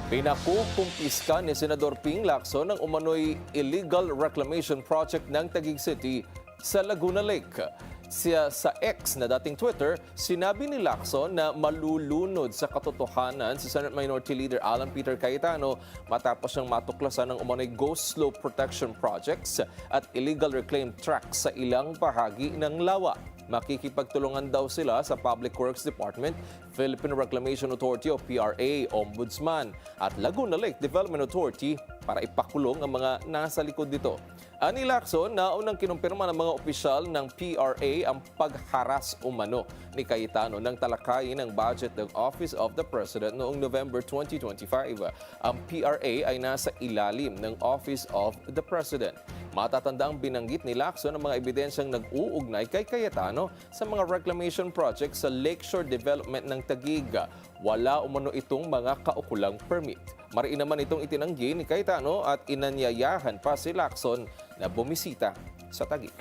Pinakukumpiska ni Senador Ping Lacson ang umano'y illegal reclamation project ng Taguig City sa Laguna Lake. Siya sa X na dating Twitter, sinabi ni Lacson na malulunod sa katotohanan si Senate Minority Leader Alan Peter Cayetano matapos siyang matuklasan ng umano'y ghost slope protection projects at illegal reclaimed tracts sa ilang bahagi ng lawa. Makikipagtulungan daw sila sa Public Works Department, Philippine Reclamation Authority o PRA, Ombudsman at Laguna Lake Development Authority para ipakulong ang mga nasa likod nito. Ani Lacson, naunang kinumpirma ng mga opisyal ng PRA ang pagharas umano ni Cayetano ng talakayin ng budget ng Office of the President noong November 2025. Ang PRA ay nasa ilalim ng Office of the President. Matatandang binanggit ni Lacson ang mga ebidensyang nag-uugnay kay Cayetano sa mga reclamation projects sa Lakeshore Development ng Taguig. Wala umano itong mga kaukulang permit. Mariin naman itong itinanggi ni Cayetano at inanyayahan pa si Lacson na bumisita sa Taguig.